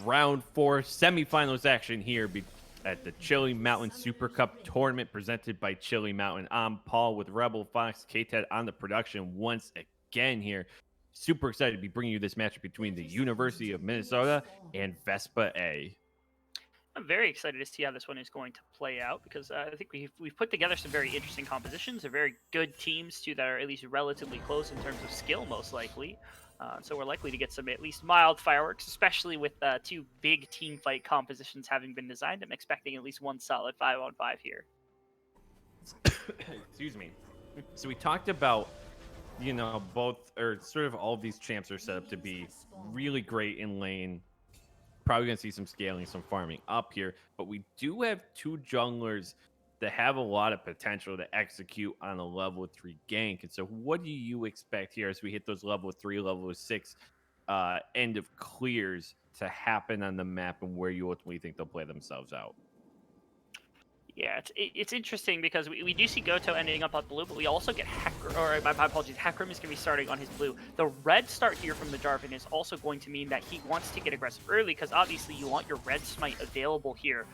round 4 semifinals action here at the Chili Mountain Super Cup tournament presented by Chili Mountain. I'm Paul with Rebel Fox, K-Ted on the production once again here. Super excited to be bringing you this matchup between the University of Minnesota and VESPA A. I'm very excited to see how this one is going to play out because I think we've put together some very interesting compositions. They're very good teams too that are at least relatively close in terms of skill, most likely. So we're likely to get some at least mild fireworks, especially with two big team fight compositions having been designed. I'm expecting at least one solid 5-on-5 here. Excuse me. So we talked about, both or sort of all of these champs are set up to be really great in lane. Probably going to see some scaling, some farming up here, but we do have two junglers that have a lot of potential to execute on a level 3 gank. And so what do you expect here as we hit those level 3, level 6 end of clears to happen on the map, and where you ultimately think they'll play themselves out? Yeah, it's interesting because we do see Goto ending up on blue, but we also get Hecarim, or my apologies, Hecarim is going to be starting on his blue. The red start here from the Jarvan is also going to mean that he wants to get aggressive early because obviously you want your red smite available here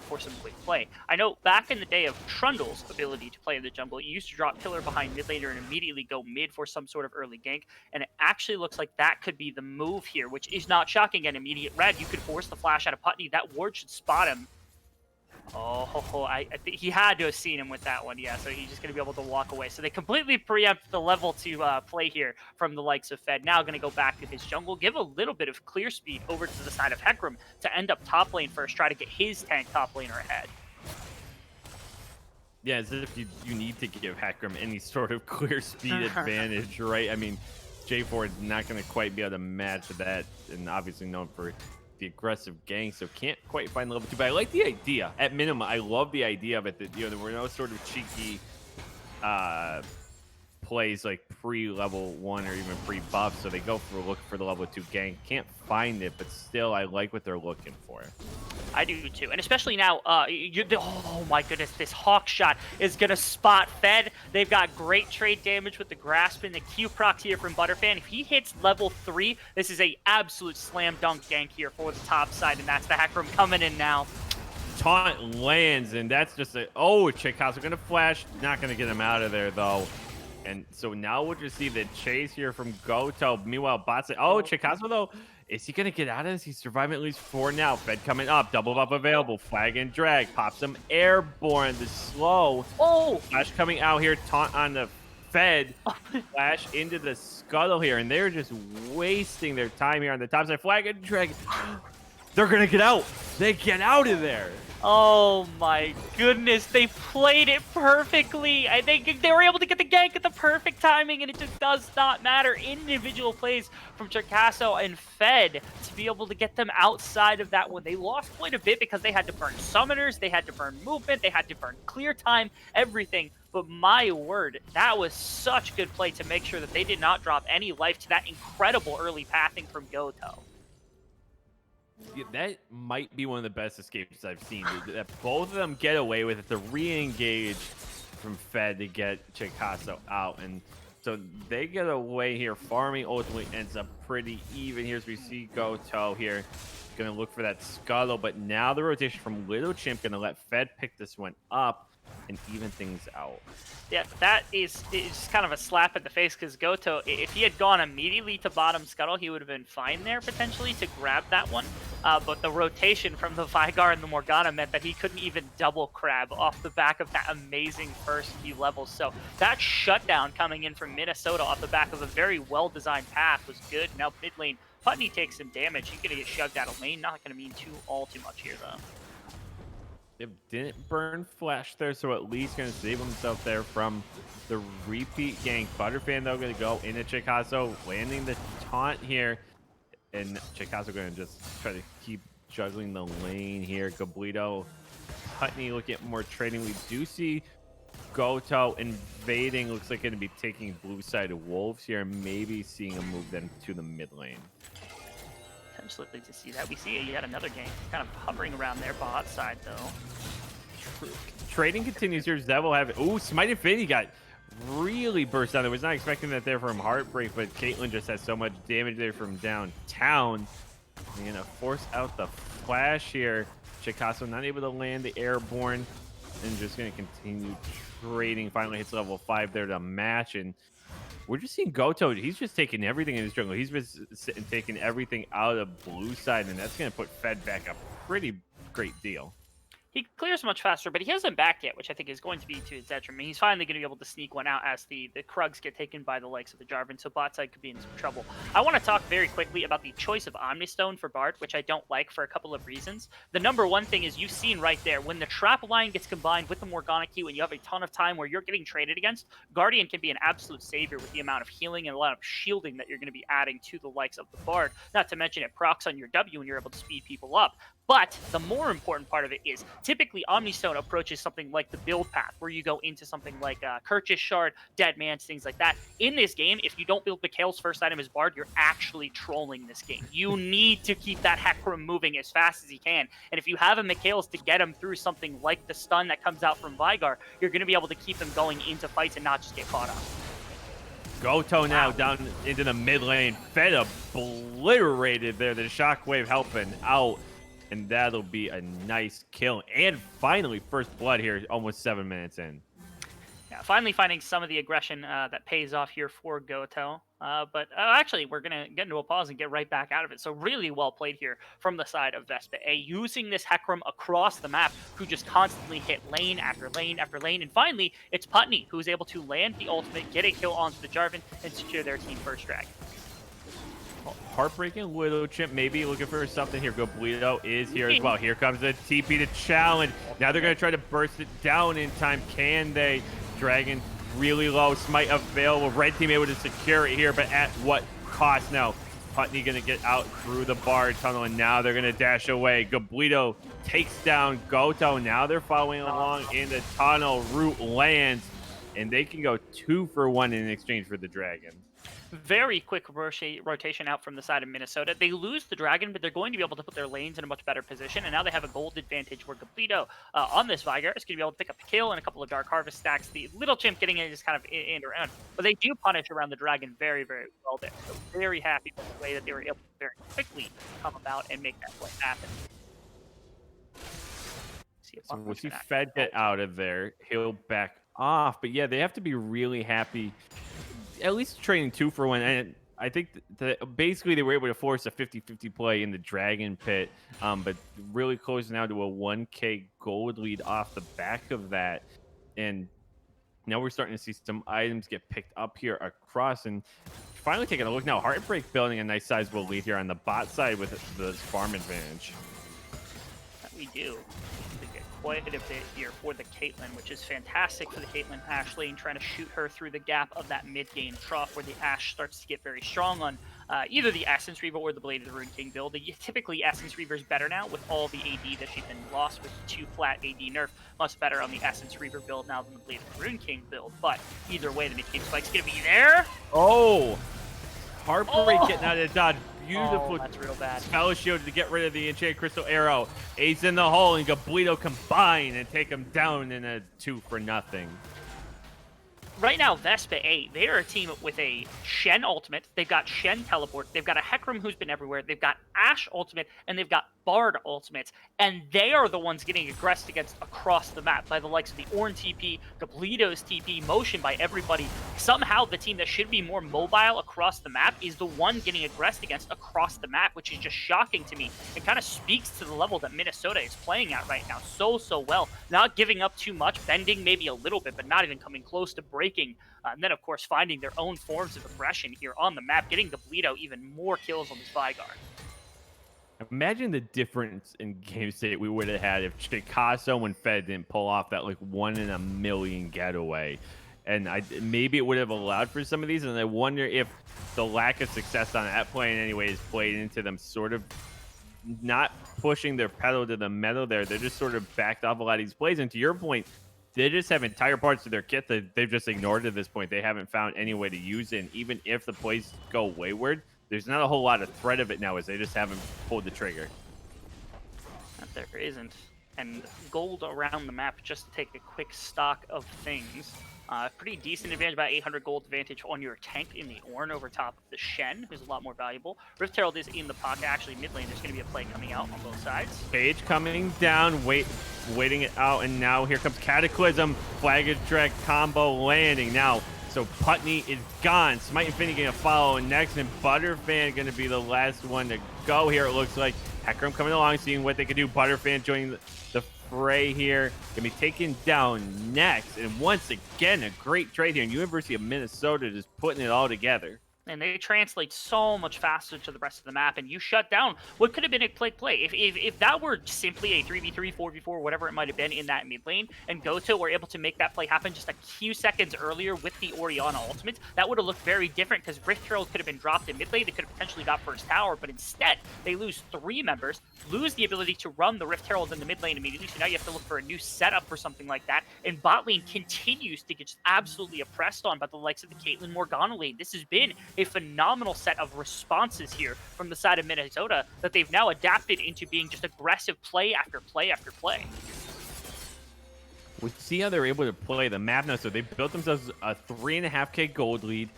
for some quick play. I know back in the day of Trundle's ability to play in the jungle, you used to drop pillar behind mid laner and immediately go mid for some sort of early gank, and it actually looks like that could be the move here, which is not shocking. An immediate red, you could force the flash out of Putney. That ward should spot him. Oh, I think he had to have seen him with that one, yeah, so he's just going to be able to walk away. So they completely preempt the level 2 play here from the likes of Fed. Now going to go back to his jungle, give a little bit of clear speed over to the side of Hecarim to end up top lane first, try to get his tank top laner ahead. Yeah, as if you need to give Hecarim any sort of clear speed advantage, right? I mean, J4 is not going to quite be able to match that, and obviously known for the aggressive gang, so can't quite find level 2. But I like the idea. At minimum, I love the idea of it that there were no sort of cheeky plays like pre-level 1 or even pre-buff, so they go for look for the level 2 gang. Can't find it, but still I like what they're looking for. I do too, and especially now, oh my goodness, this Hawk shot is going to spot Fed. They've got great trade damage with the Grasp and the Q proc here from Butterfan. If he hits level 3, this is a absolute slam dunk gank here for the top side, and that's the Hecarim coming in now. Taunt lands, and that's just Chikasa going to flash, not going to get him out of there though. And so now we'll just see the chase here from Goto. Meanwhile, bots Chikasa though, is he going to get out of this? He's surviving at least 4 now. Fed coming up, double buff available, flag and drag, pops him airborne, the slow. Flash coming out here, taunt on the Fed, flash into the scuttle here, and they're just wasting their time here on the top side. Flag and drag, they're going to get out. They get out of there. Oh my goodness, they played it perfectly. I think they were able to get the gank at the perfect timing, and it just does not matter. Individual plays from Chikasa and Fed to be able to get them outside of that one. They lost quite a bit because they had to burn summoners, they had to burn movement, they had to burn clear time, everything. But my word, that was such good play to make sure that they did not drop any life to that incredible early pathing from Goto. Yeah, that might be one of the best escapes I've seen. That both of them get away with it. The re-engage from Fed to get Chikasa out, and so they get away here. Farming ultimately ends up pretty even here as we see Goto here. Going to look for that scuttle, but now the rotation from Little Chimp going to let Fed pick this one up and even things out. Yeah, that is kind of a slap in the face because Goto, if he had gone immediately to bottom scuttle, he would have been fine there potentially to grab that one. But the rotation from the Vigar and the Morgana meant that he couldn't even double crab off the back of that amazing first few levels. So that shutdown coming in from Minnesota off the back of a very well-designed path was good. Now mid lane, Putney takes some damage. He's going to get shoved out of lane. Not going to mean too much here, though. It didn't burn flash there, so at least going to save himself there from the repeat gank. Butterfan, though, going to go into Chikasa, landing the taunt here. And Chikasa going to just try to keep juggling the lane here. Gablito, Putney looking at more trading. We do see Goto invading. Looks like going to be taking blue side of Wolves here. Maybe seeing a move then to the mid lane. Potentially to see that. We see yet another game kind of hovering around their bot side, though. Trading continues here. Zev will have it. Ooh, Smite Infinity got really burst out. I was not expecting that there from Heartbreak, but Caitlyn just has so much damage there from downtown. They're gonna force out the flash here. Chicasso not able to land the airborne, and just gonna continue trading. Finally hits level 5 there to match, and we're just seeing Goto. He's just taking everything in his jungle. He's been sitting, taking everything out of blue side, and that's gonna put Fed back a pretty great deal. He clears much faster, but he hasn't backed yet, which I think is going to be to his detriment. He's finally going to be able to sneak one out as the Krugs get taken by the likes of the Jarvan, so bot side could be in some trouble. I want to talk very quickly about the choice of Omnistone for Bard, which I don't like for a couple of reasons. The number one thing is you've seen right there, when the Trap line gets combined with the Morgana Q and you have a ton of time where you're getting traded against, Guardian can be an absolute savior with the amount of healing and a lot of shielding that you're going to be adding to the likes of the Bard. Not to mention it procs on your W and you're able to speed people up. But the more important part of it is typically Omnistone approaches something like the build path, where you go into something like Kerchiss Shard, Dead Man's, things like that. In this game, if you don't build Mikhail's first item as Bard, you're actually trolling this game. You need to keep that Hecarim moving as fast as he can. And if you have a Mikhail's to get him through something like the stun that comes out from Veigar, you're going to be able to keep him going into fights and not just get caught up. Goto now down into the mid lane. Fed obliterated there. The shockwave helping out. And that'll be a nice kill. And finally, first blood here, almost 7 minutes in. Yeah, finally finding some of the aggression that pays off here for Goto. But actually, we're going to get into a pause and get right back out of it. So really well played here from the side of VESPA, using this Hecarim across the map, who just constantly hit lane after lane after lane. And finally, it's Putney who's able to land the ultimate, get a kill onto the Jarvan, and secure their team first drag. Heartbreaking Widow Chimp maybe looking for something here. Goblito is here as well. Here comes the TP to challenge. Now they're going to try to burst it down in time. Can they? Dragon really low. Smite available. Red team able to secure it here, but at what cost now? Putney going to get out through the Bard tunnel, and now they're going to dash away. Goblito takes down Goto. Now they're following along in the tunnel. Root lands, and they can go 2 for 1 in exchange for the Dragon. Very quick rotation out from the side of Minnesota. They lose the Dragon, but they're going to be able to put their lanes in a much better position, and now they have a gold advantage where Goblito on this Veigar is going to be able to pick up a kill and a couple of Dark Harvest stacks. The Little Chimp getting it is kind of in and around, but they do punish around the Dragon very, very well there. So very happy with the way that they were able to very quickly come about and make that play happen. So we'll see Fed get out of there. He'll back off, but yeah, they have to be really happy. At least trading 2 for 1, and I think that basically they were able to force a 50-50 play in the Dragon Pit, but really close now to a 1K gold lead off the back of that. And now we're starting to see some items get picked up here across, and finally taking a look now. Heartbreak building a nice sizable lead here on the bot side with the farm advantage. That we do. Quite a bit here for the Caitlyn, which is fantastic for the Caitlyn Ashe lane, trying to shoot her through the gap of that mid-game trough where the Ashe starts to get very strong on either the Essence Reaver or the Blade of the Rune King build. Typically, Essence Reaver is better now with all the AD that she's been lost with 2 flat AD nerf. Much better on the Essence Reaver build now than the Blade of the Rune King build. But either way, the mid-game spike's going to be there. Oh! Heartbreak getting out of the dodge. Beautiful that's real bad. spell shield to get rid of the Enchanted Crystal Arrow. Ace in the hole, and Goblito combine and take him down in a 2 for nothing. Right now, VESPA, they are a team with a Shen ultimate. They've got Shen teleport. They've got a Hecarim who's been everywhere. They've got Ashe ultimate, and they've got Bard ultimates. And they are the ones getting aggressed against across the map by the likes of the Ornn TP, Goblito's TP, Motion by everybody. Somehow, the team that should be more mobile across the map is the one getting aggressed against across the map, which is just shocking to me. It kind of speaks to the level that Minnesota is playing at right now so well. Not giving up too much, bending maybe a little bit, but not even coming close to breaking. And then, of course, finding their own forms of aggression here on the map, getting Goblito even more kills on this Veigar. Imagine the difference in game state we would have had if Chicasso and Fed didn't pull off that like 1 in a million getaway. And maybe it would have allowed for some of these, and I wonder if the lack of success on that play in any way has played into them sort of not pushing their pedal to the metal there. They're just sort of backed off a lot of these plays. And to your point, they just have entire parts of their kit that they've just ignored at this point. They haven't found any way to use it. And even if the plays go wayward, there's not a whole lot of threat of it now, as they just haven't pulled the trigger. There isn't. And gold around the map, just to take a quick stock of things. Pretty decent advantage, about 800 gold advantage on your tank in the Ornn over top of the Shen, who's a lot more valuable. Rift Herald is in the pocket. Actually, mid lane, there's going to be a play coming out on both sides. Page coming down, waiting it out, and now here comes Cataclysm. Flag Drag combo landing now. So Putney is gone. Smite Infinity going to follow next, and Butterfan going to be the last one to go here, it looks like. Hecarim coming along, seeing what they can do. Butterfan joining the fray here. Going to be taken down next. And once again, a great trade here. And University of Minnesota just putting it all together. And they translate so much faster to the rest of the map, and you shut down what could have been a play. If that were simply a 3v3, 4v4, whatever it might have been in that mid lane, and Goto were able to make that play happen just a few seconds earlier with the Orianna ultimate, that would have looked very different, because Rift Herald could have been dropped in mid lane. They could have potentially got first tower, but instead, they lose 3 members, lose the ability to run the Rift Herald in the mid lane immediately, so now you have to look for a new setup for something like that, and bot lane continues to get just absolutely oppressed on by the likes of the Caitlyn Morgana lane. This has been a phenomenal set of responses here from the side of Minnesota that they've now adapted into being just aggressive play after play after play. We see how they're able to play the map now. So they built themselves a 3.5K gold lead.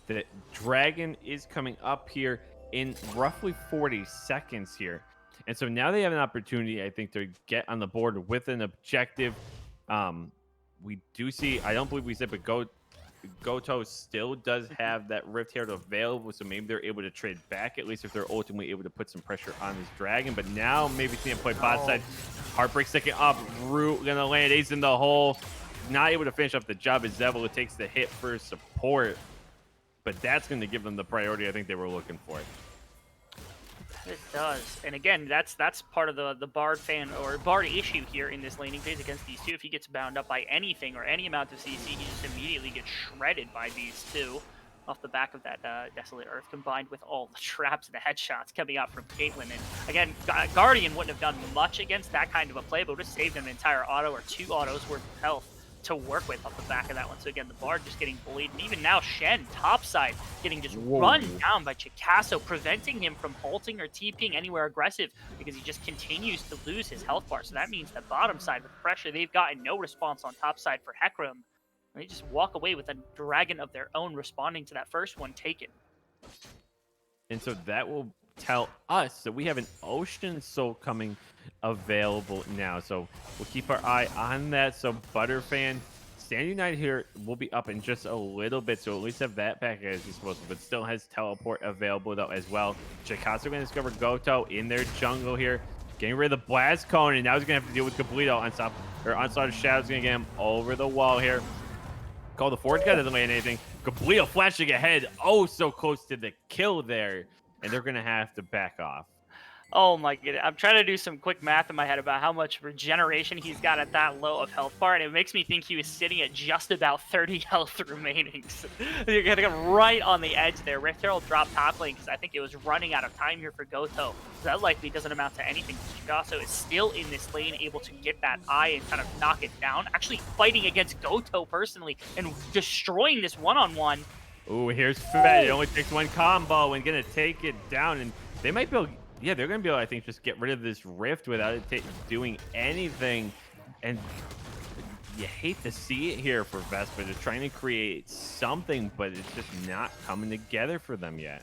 The Dragon is coming up here in roughly 40 seconds here. And so now they have an opportunity, I think, to get on the board with an objective. We do see, I don't believe we said, but Goto still does have that Rift Herald available, so maybe they're able to trade back, at least if they're ultimately able to put some pressure on this Dragon. But now maybe seeing him play bot side. Heartbreak second up, Root gonna land ace in the hole. Not able to finish up the job as Zevalo takes the hit for support. But that's going to give them the priority I think they were looking for. It does. And again, that's part of the Bard fan or Bard issue here in this laning phase against these two. If he gets bound up by anything or any amount of CC, he just immediately gets shredded by these two off the back of that Desolate Earth, combined with all the traps and the headshots coming out from Caitlyn. And again, Guardian wouldn't have done much against that kind of a play, but would have saved an entire auto or 2 autos worth of health to work with off the back of that one. So again, the Bard just getting bullied, and even now Shen topside getting just run down by Chicasso, preventing him from halting or TPing anywhere aggressive because he just continues to lose his health bar. So that means that bottom side with pressure, they've gotten no response on top side for Hecarim. They just walk away with a Dragon of their own responding to that first one taken. And so that will tell us that we have an Ocean Soul coming available now. So we'll keep our eye on that. So Butterfan, Stand United here will be up in just a little bit. So at least have that back as he's supposed to, but still has teleport available though as well. Chicago going to discover Goto in their jungle here, getting rid of the Blast Cone, and now he's going to have to deal with Completo on top, or Onslaught of Shadows going to get him over the wall here. Call the Forge guy doesn't land anything. Completo flashing ahead. Oh, so close to the kill there. And they're going to have to back off. Oh my goodness. I'm trying to do some quick math in my head about how much regeneration he's got at that low of health bar, and it makes me think he was sitting at just about 30 health remaining. So you're going to get right on the edge there. Rift Herald dropped top lane because I think it was running out of time here for Goto. So that likely doesn't amount to anything. Chicasso is still in this lane, able to get that eye and kind of knock it down. Actually fighting against Goto personally and destroying this one-on-one. Ooh, here's Fed. It only takes one combo and going to take it down. And they might be able, yeah, they're going to be able, I think, just get rid of this Rift without it doing anything. And you hate to see it here for VESPA. They're trying to create something, but it's just not coming together for them yet.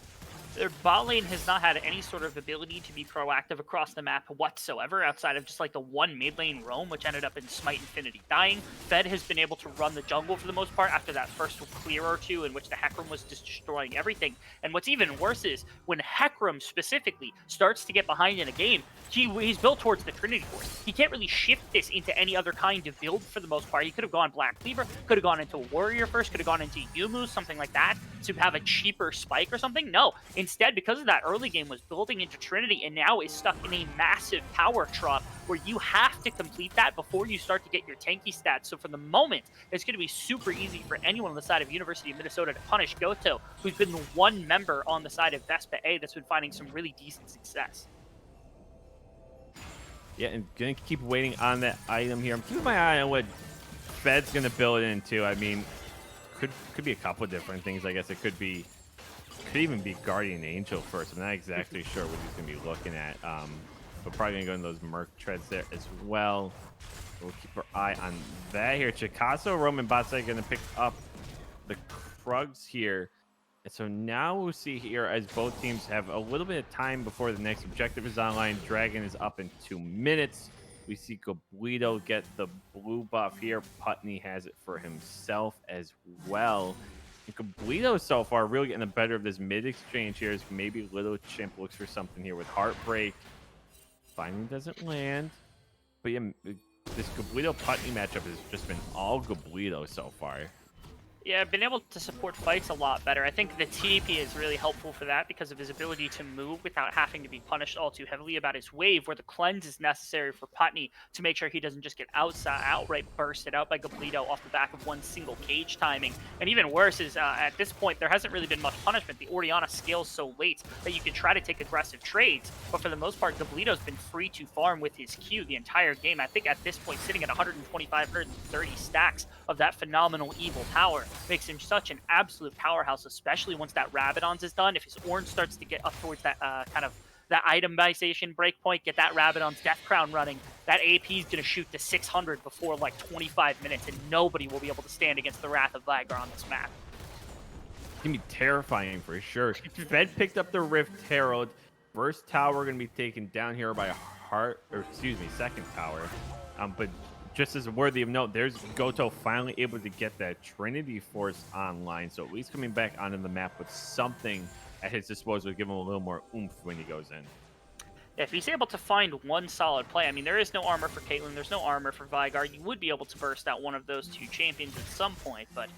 Their bot lane has not had any sort of ability to be proactive across the map whatsoever, outside of just like the one mid lane roam, which ended up in Smite Infinity dying. Fed has been able to run the jungle for the most part after that first clear or two in which the Hecarim was just destroying everything. And what's even worse is when Hecarim specifically starts to get behind in a game, he's built towards the Trinity Force. He can't really shift this into any other kind of build for the most part. He could have gone Black Cleaver, could have gone into Warrior first, could have gone into Yumu, something like that, to have a cheaper spike or something. No. Instead, because of that early game, was building into Trinity and now is stuck in a massive power trough where you have to complete that before you start to get your tanky stats. So for the moment, it's going to be super easy for anyone on the side of University of Minnesota to punish Goto, who's been the one member on the side of VESPA A that's been finding some really decent success. Yeah, and going to keep waiting on that item here. I'm keeping my eye on what Fed's going to build it into. I mean, could be a couple of different things. I guess it could even be Guardian Angel first. I'm not exactly sure what he's going to be looking at. but probably gonna go in those Merc treads there as well. We'll keep our eye on that here. Chikazo, Roman Batsai gonna pick up the Krugs here. And so now we'll see here as both teams have a little bit of time before the next objective is online. Dragon is up in 2 minutes. We see Goblito get the blue buff here. Putney has it for himself as well. And Goblito so far really getting the better of this mid exchange here as maybe Little Chimp looks for something here with Heartbreak. Finding doesn't land. But yeah, this Goblito Putney matchup has just been all Goblito so far. Yeah, I've been able to support fights a lot better. I think the TP is really helpful for that because of his ability to move without having to be punished all too heavily about his wave, where the cleanse is necessary for Putney to make sure he doesn't just get outright bursted out by Goblito off the back of one single cage timing. And even worse is, at this point, there hasn't really been much punishment. The Orianna scales so late that you can try to take aggressive trades, but for the most part, Goblito's been free to farm with his Q the entire game. I think at this point, sitting at 125, 130 stacks of that phenomenal evil power makes him such an absolute powerhouse, especially once that Rabadon's is done. If his orange starts to get up towards that kind of that itemization breakpoint, get that Rabadon's Death Crown running, that AP is going to shoot to 600 before like 25 minutes, and nobody will be able to stand against the Wrath of Vigar on this map. It's going to be terrifying for sure. Fed picked up the Rift Herald. First tower going to be taken down here by second tower. But just as worthy of note, there's Goto finally able to get that Trinity Force online. So at least coming back onto the map with something at his disposal, give him a little more oomph when he goes in. If he's able to find one solid play, I mean, there is no armor for Caitlyn, there's no armor for Vigar. You would be able to burst out one of those two champions at some point, but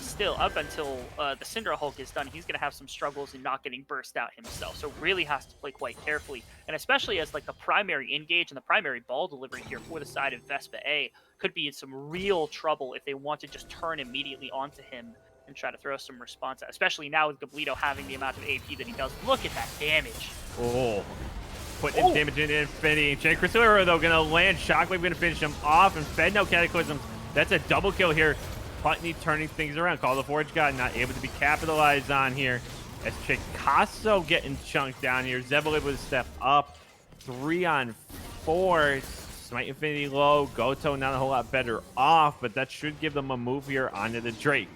still, up until the Syndra Hulk is done, he's going to have some struggles in not getting burst out himself. So really has to play quite carefully, and especially as like the primary engage and the primary ball delivery here for the side of Vespa A could be in some real trouble if they want to just turn immediately onto him and try to throw some response out, especially now with Goblito having the amount of AP that he does. Look at that damage. Oh. Putting in damage into Infinity. Jay Crisillero, though, going to land. Shockwave going to finish him off. And Fed no Cataclysm. That's a double kill here. Putney turning things around. Call the Forge God not able to be capitalized on here. As Chikazo getting chunked down here. Zevil able to step up. 3 on 4. Smite Infinity low. Goto not a whole lot better off. But that should give them a move here onto the Drake.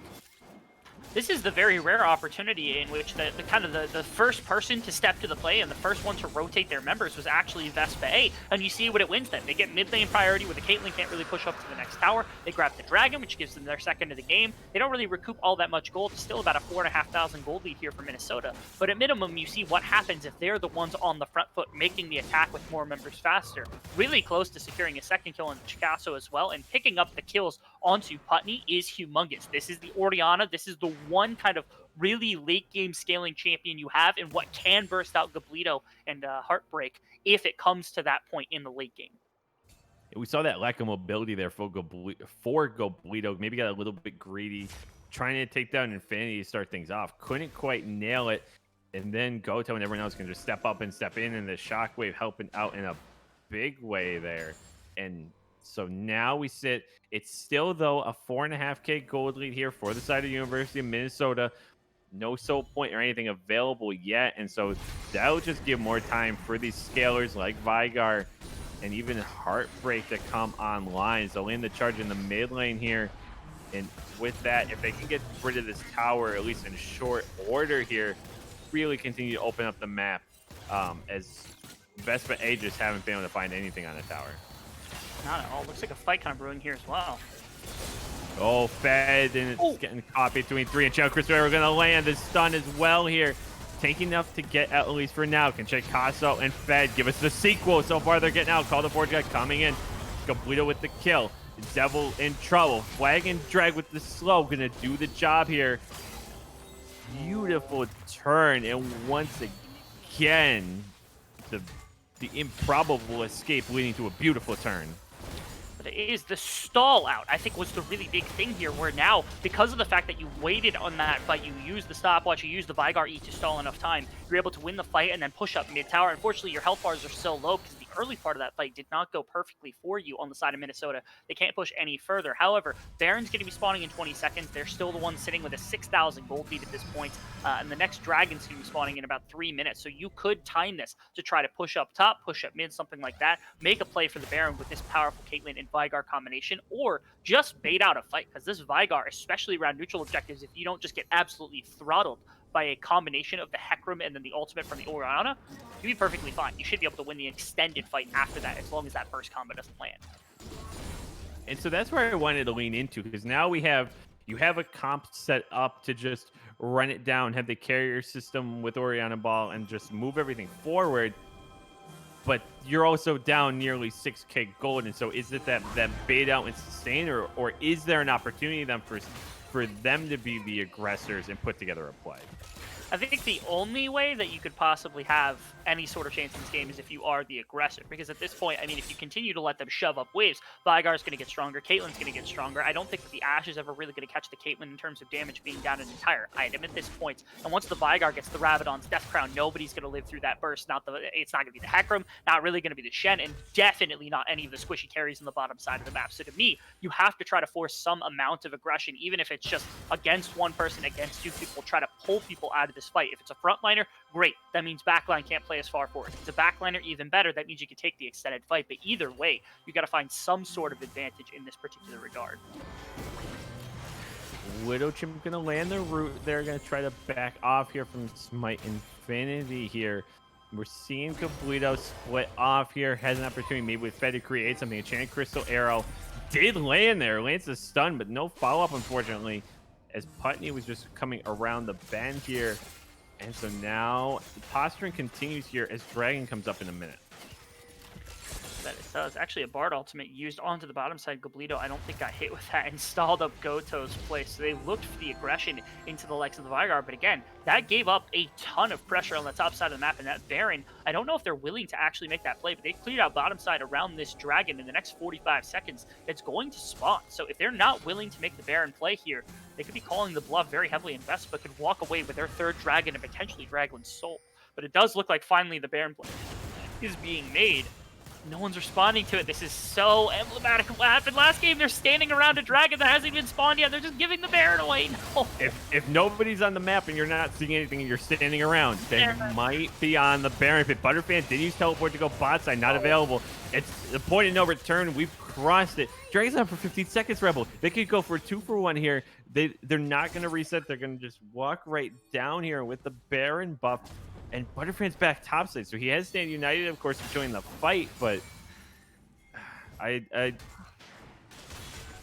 This is the very rare opportunity in which the first person to step to the play and the first one to rotate their members was actually Vespa A, and you see what it wins then. They get mid lane priority where the Caitlyn can't really push up to the next tower. They grab the Dragon, which gives them their second of the game. They don't really recoup all that much gold. It's still about a 4,500 gold lead here for Minnesota, but at minimum you see what happens if they're the ones on the front foot making the attack with more members faster. Really close to securing a second kill on Chikazo as well, and picking up the kills onto Putney is humongous. This is the Orianna. This is the one kind of really late game scaling champion you have, and what can burst out Goblito and Heartbreak if it comes to that point in the late game. We saw that lack of mobility there for Goblito. Maybe got a little bit greedy, trying to take down Infinity to start things off. Couldn't quite nail it. And then Goto and everyone else can just step up and step in, and the Shockwave helping out in a big way there. And so now we sit, it's still, though, a 4.5K gold lead here for the side of University of Minnesota. No soul point or anything available yet. And so that'll just give more time for these scalers like Vigar and even Heartbreak to come online. So in the charge in the mid lane here. And with that, if they can get rid of this tower, at least in short order here, really continue to open up the map, as Vespa A just haven't been able to find anything on the tower. Not at all. Looks like a fight kind of brewing here as well. Oh, Fed, and it's getting caught between 3 and Chell. Chris We're going to land the stun as well here. Taking enough to get at least for now. Can Chikazo and Fed give us the sequel? So far, they're getting out. Call the Forge guy coming in. Goblito with the kill. Devil in trouble. Flag and Drag with the slow. Going to do the job here. Beautiful turn. And once again, the improbable escape leading to a beautiful turn. But it is the stall out, I think, was the really big thing here, where now, because of the fact that you waited on that fight, you used the stopwatch, you used the Vigar E to stall enough time, you're able to win the fight and then push up mid-tower. Unfortunately, your health bars are so low because the early part of that fight did not go perfectly for you on the side of Minnesota. They can't push any further. However, Baron's going to be spawning in 20 seconds. They're still the ones sitting with a 6,000 gold lead at this point, and the next Dragon's going to be spawning in about 3 minutes. So you could time this to try to push up top, push up mid, something like that, make a play for the Baron with this powerful Caitlyn and Vigar combination, or just bait out a fight, because this Vigar, especially around neutral objectives, if you don't just get absolutely throttled by a combination of the Hecarim and then the ultimate from the Orianna, you'll be perfectly fine. You should be able to win the extended fight after that, as long as that burst combo doesn't land. And so that's where I wanted to lean into, because now you have a comp set up to just run it down, have the carrier system with Orianna Ball, and just move everything forward. But you're also down nearly 6k gold, and so is it that bait out and sustain, or is there an opportunity then for them to be the aggressors and put together a play? I think the only way that you could possibly have any sort of chance in this game is if you are the aggressor. Because at this point, I mean, if you continue to let them shove up waves, Vigar's going to get stronger, Caitlyn's going to get stronger. I don't think that the Ashe is ever really going to catch the Caitlyn in terms of damage being down an entire item at this point. And once the Vigar gets the Rabadon's Death Crown, nobody's going to live through that burst. It's not going to be the Hecarim, not really going to be the Shen, and definitely not any of the squishy carries on the bottom side of the map. So to me, you have to try to force some amount of aggression, even if it's just against one person, against two people, try to pull people out of this fight. If it's a frontliner, great. That means backline can't play as far forward. If it's a backliner, even better. That means you can take the extended fight. But either way, you got to find some sort of advantage in this particular regard. Widow Chimp going to land the root. They're going to try to back off here from Smite Infinity here. We're seeing Completo split off here. Has an opportunity maybe with Fed to create something. A Chant Crystal Arrow did land there. Lands a stun, but no follow-up, unfortunately, as Putney was just coming around the bend here. And so now the posturing continues here as Dragon comes up in a minute. That it does. Actually, a Bard ultimate used onto the bottom side. Goblito, I don't think got hit with that, and stalled up Goto's place. So they looked for the aggression into the likes of the Vigar, but again, that gave up a ton of pressure on the top side of the map, and that Baron, I don't know if they're willing to actually make that play, but they cleared out bottom side around this Dragon in the next 45 seconds. It's going to spawn. So if they're not willing to make the Baron play here, they could be calling the bluff very heavily, and VESPA could walk away with their third Dragon and potentially Dragon's Soul. But it does look like finally the Baron play is being made. No one's responding to it. This is so emblematic of what happened last game. They're standing around a Dragon that hasn't even spawned yet. They're just giving the Baron away. No. If nobody's on the map and you're not seeing anything and you're standing around, they might be on the Baron. If Butterfan did use teleport to go bot side, not available. It's the point of no return. We've crossed it. Dragon's on for 15 seconds, Rebel. They could go for a 2-for-1 here. They're not going to reset. They're going to just walk right down here with the Baron buff. And Butterfan's back topside, so he has Stand United, of course, to join the fight, but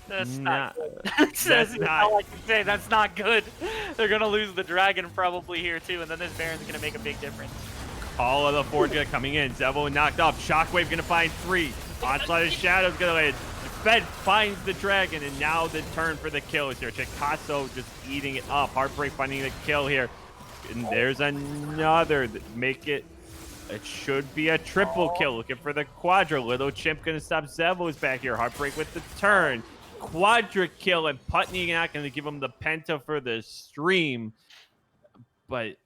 that's not good. That's not all I can say. That's not good. They're gonna lose the Dragon probably here too, and then this Baron's gonna make a big difference. Call of the Forge coming in. Zevo knocked off. Shockwave gonna find 3. Onslaught of Shadows gonna land. Fed finds the Dragon, and now the turn for the kills here. Chicasso just eating it up. Heartbreak finding the kill here. And there's another. Make it. It should be a triple kill. Looking for the quadra. Little Chimp gonna stop Zevo's back here. Heartbreak with the turn. Quadra kill, and Putney not gonna give him the penta for the stream. But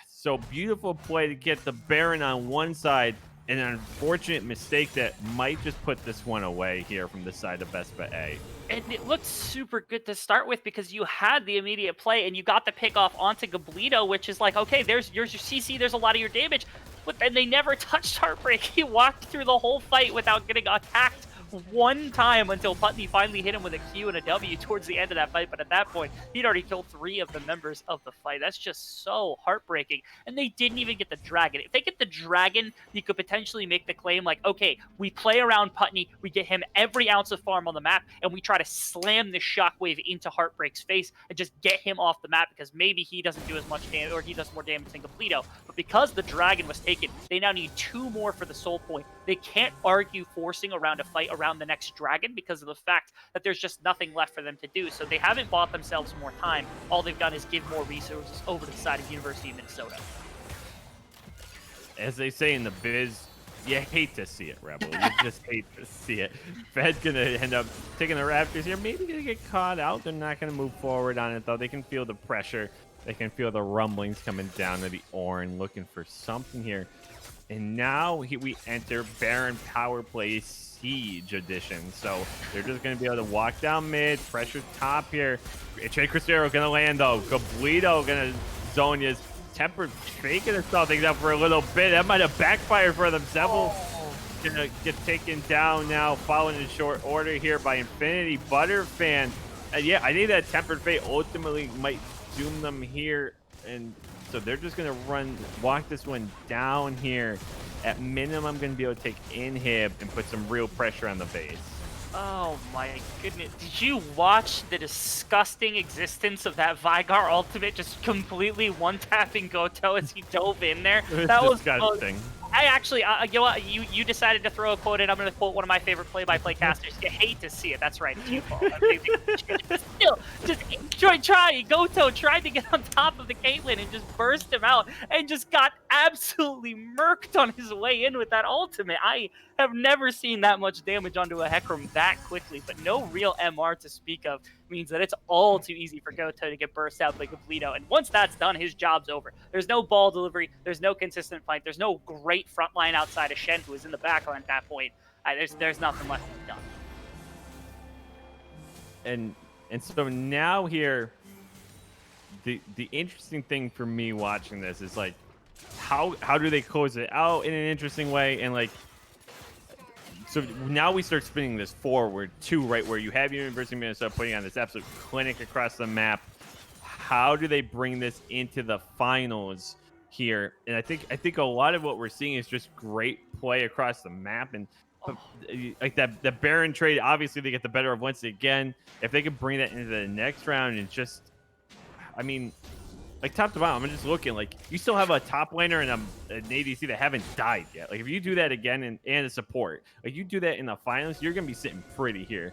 so beautiful play to get the Baron on one side. An unfortunate mistake that might just put this one away here from the side of VESPA A. And it looked super good to start with because you had the immediate play and you got the pick off onto Goblito, which is like, okay, there's your CC, there's a lot of your damage. But then they never touched Heartbreak. He walked through the whole fight without getting attacked one time until Putney finally hit him with a Q and a W towards the end of that fight. But at that point, he'd already killed 3 of the members of the fight. That's just so heartbreaking. And they didn't even get the Dragon. If they get the Dragon, you could potentially make the claim like, okay, we play around Putney, we get him every ounce of farm on the map, and we try to slam this Shockwave into Heartbreak's face and just get him off the map because maybe he doesn't do as much damage, or he does more damage than Completo. But because the Dragon was taken, they now need 2 more for the soul point. They can't argue forcing around a fight around the next Dragon because of the fact that there's just nothing left for them to do. So they haven't bought themselves more time. All they've done is give more resources over to the side of University of Minnesota. As they say in the biz, you hate to see it, Rebel. You just hate to see it. Fed's going to end up taking the Raptors here. Maybe going to get caught out. They're not going to move forward on it, though. They can feel the pressure. They can feel the rumblings coming down to the Orin, looking for something here. And now we enter Baron Power Play Siege Edition. So they're just going to be able to walk down mid, pressure top here. Che Cristero going to land, though. Gablito going to zone his tempered fake and stall things out for a little bit. That might have backfired for them. Zevel going to get taken down now, following in short order here by Infinity Butterfan. Yeah, I think that tempered fate ultimately might doom them here. And so they're just going to walk this one down here. At minimum, I'm going to be able to take inhib and put some real pressure on the base. Oh my goodness. Did you watch the disgusting existence of that Vygar ultimate just completely one-tapping Goto as he dove in there? That was disgusting. I actually, you know what? You decided to throw a quote in. I'm going to quote one of my favorite play-by-play casters. You hate to see it. That's right. It's your fault. Still, just try. Goto tried to get on top of the Caitlyn and just burst him out and just got absolutely murked on his way in with that ultimate. I have never seen that much damage onto a Hecarim that quickly, but no real MR to speak of means that it's all too easy for Goto to get burst out by Gablito. And once that's done, his job's over. There's no ball delivery. There's no consistent fight. There's no great front line outside of Shen, who is in the back line at that point. There's nothing left to be done. And so now here, the interesting thing for me watching this is like, how do they close it out in an interesting way? And like, so now we start spinning this forward too, right? Where you have University of Minnesota putting on this absolute clinic across the map. How do they bring this into the finals here? And I think a lot of what we're seeing is just great play across the map. And like the Baron trade, obviously they get the better of once again. If they could bring that into the next round and just, I mean, like top to bottom, I'm just looking like you still have a top laner and an ADC that haven't died yet. Like if you do that again and a support, like you do that in the finals, you're gonna be sitting pretty here.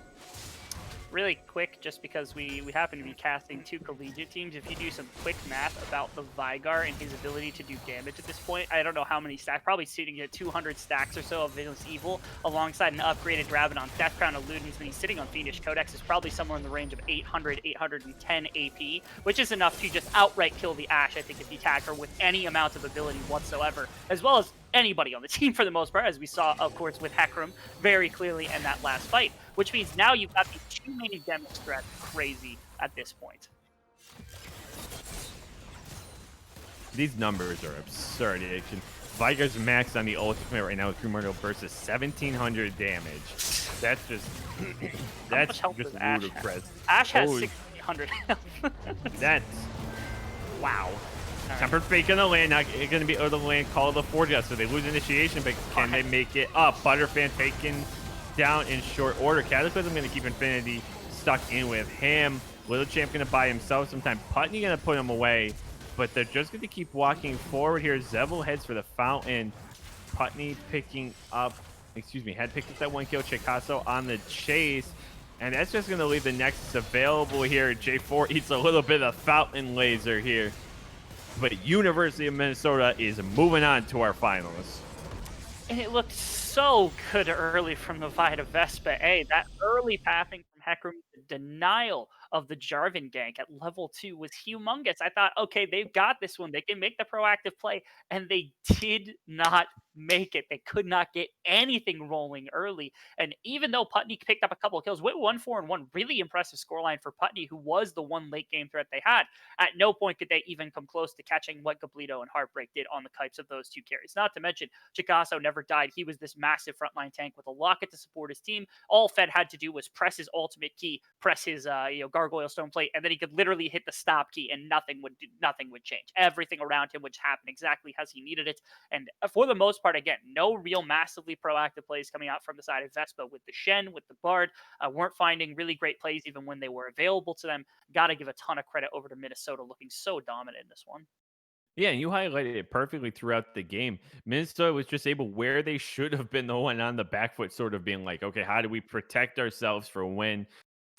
Really quick, just because we happen to be casting two collegiate teams, if you do some quick math about the Vygar and his ability to do damage at this point, I don't know how many stacks, probably sitting at 200 stacks or so of Villainous Evil, alongside an upgraded Rabadon, Death Crown, Eludens, and he's sitting on Fiendish Codex, is probably somewhere in the range of 800, 810 AP, which is enough to just outright kill the Ashe, I think, if you tag her with any amount of ability whatsoever, as well as anybody on the team for the most part, as we saw, of course, with Hecarim very clearly in that last fight, which means now you've got these two main damage threats crazy at this point. These numbers are absurd. Vygar's max on the ultimate right now with Primordial Burst is 1,700 damage. That's just ludicrous. Ashe has 1,600 health. That's wow. Tempered fake on the land, not going to be able to land Call of the Forge out, so they lose initiation, but can they make it up? Butterfan taken down in short order. Cataclysm going to keep Infinity stuck in with him. Little Champ going to buy himself some time. Putney going to put him away, but they're just going to keep walking forward here. Zevel heads for the fountain. Putney picking up, had picked up that one kill. Chicasso on the chase. And that's just going to leave the Nexus available here. J4 eats a little bit of fountain laser here. But University of Minnesota is moving on to our finals. And it looked so good early from the Vita Vespa. Hey, that early pathing from Hecarim, the denial of the Jarvan gank at level 2 was humongous. I thought, okay, they've got this one. They can make the proactive play. And they did not make it. They could not get anything rolling early. And even though Putney picked up a couple of kills, went 1-4-1, really impressive scoreline for Putney, who was the one late game threat they had. At no point could they even come close to catching what Gablito and Heartbreak did on the kites of those two carries. Not to mention, Chicasso never died. He was this massive frontline tank with a locket to support his team. All Fed had to do was press his ultimate key, press his Gargoyle Stone Plate, and then he could literally hit the stop key and nothing would change. Everything around him would happen exactly as he needed it. And for the most part, again, no real massively proactive plays coming out from the side of Vespa with the Shen, with the Bard. Weren't finding really great plays even when they were available to them. Got to give a ton of credit over to Minnesota, looking so dominant in this one. Yeah, and you highlighted it perfectly throughout the game. Minnesota was just able where they should have been the one on the back foot, sort of being like, okay, how do we protect ourselves for when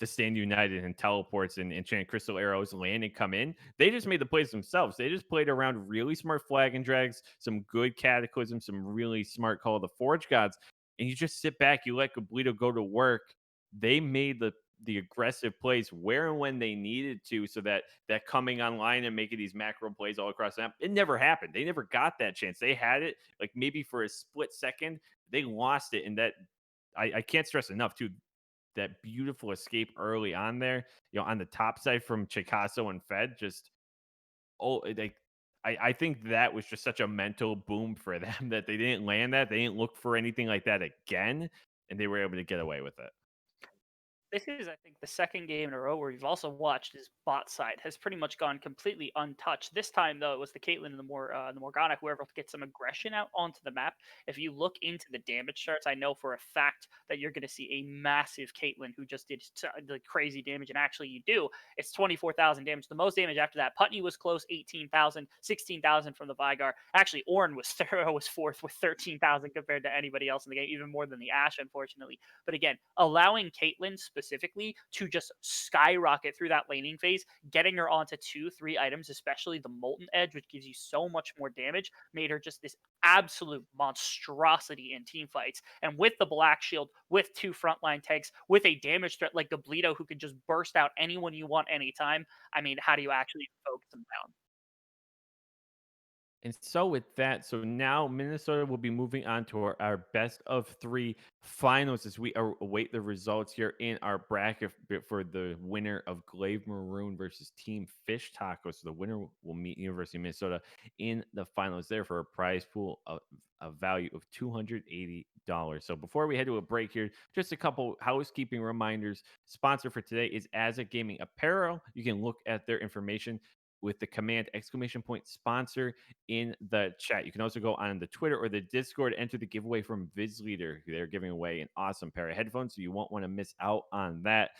the Stand United and teleports and Enchanted Crystal Arrows land and come in? They just made the plays themselves. They just played around really smart flag and drags, some good Cataclysm, some really smart Call of the Forge Gods. And you just sit back, you let Gablito go to work. They made the aggressive plays where and when they needed to, so that that coming online and making these macro plays all across the map, it never happened. They never got that chance. They had it like maybe for a split second, they lost it, and that I can't stress enough too. That beautiful escape early on there, on the top side from Chicasso and Fed, just like I think that was just such a mental boom for them that they didn't land that. They didn't look for anything like that again, and they were able to get away with it. This is, I think, the second game in a row where we've also watched his bot side has pretty much gone completely untouched. This time, though, it was the Caitlyn and the Morgana who were able to get some aggression out onto the map. If you look into the damage charts, I know for a fact that you're going to see a massive Caitlyn who just did the crazy damage. And actually, you do. It's 24,000 damage. The most damage after that. Putney was close, 18,000, 16,000 from the Vigar. Actually, Ornn was fourth with 13,000 compared to anybody else in the game, even more than the Ashe, unfortunately. But again, allowing Caitlyn specifically to just skyrocket through that laning phase, getting her onto 2, 3 items, especially the Molten Edge, which gives you so much more damage, made her just this absolute monstrosity in team fights. And with the Black Shield, with 2 frontline tanks, with a damage threat like Gablito who can just burst out anyone you want anytime, I mean, how do you actually focus them down? And so with that, so now Minnesota will be moving on to our best of three finals as we await the results here in our bracket for the winner of Glaive Maroon versus Team Fish Tacos. So the winner will meet University of Minnesota in the finals there for a prize pool of a value of $280. So before we head to a break here, just a couple housekeeping reminders. Sponsor for today is As a Gaming Apparel. You can look at their information with the command !sponsor in the chat. You can also go on the Twitter or the Discord, enter the giveaway from Viz Leader. They're giving away an awesome pair of headphones, so you won't want to miss out on that.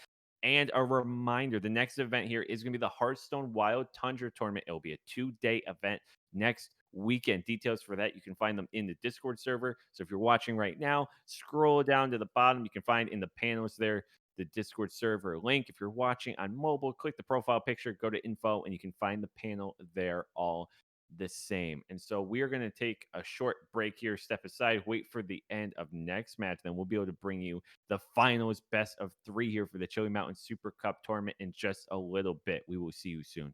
And a reminder, the next event here is going to be the Hearthstone Wild Tundra Tournament. It'll be a 2-day event next weekend. Details for that, you can find them in the Discord server. So if you're watching right now, scroll down to the bottom. You can find in the panels there the Discord server link. If you're watching on mobile, click the profile picture, go to info, and you can find the panel there all the same. And so we are going to take a short break here, step aside, wait for the end of next match. Then we'll be able to bring you the finals best of three here for the Chili Mountain Super Cup tournament in just a little bit. We will see you soon.